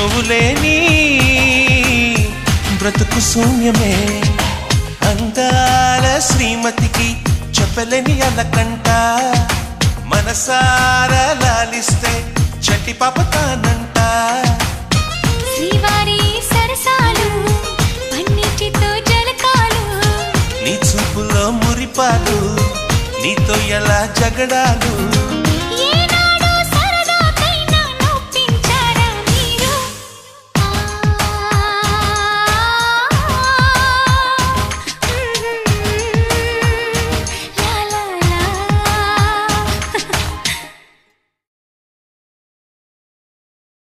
నువ్వు లేని బ్రతుకు శూన్యమే అందాల శ్రీమతికి చెప్పలేని అలకంట మనసారా లాలిస్తే చట్టి పాపతానంట శ్రీవారి సరసాలు పన్నిటితో జలకాలు నీ చూపులో మురిపాలు నీతో ఎలా జగడాలు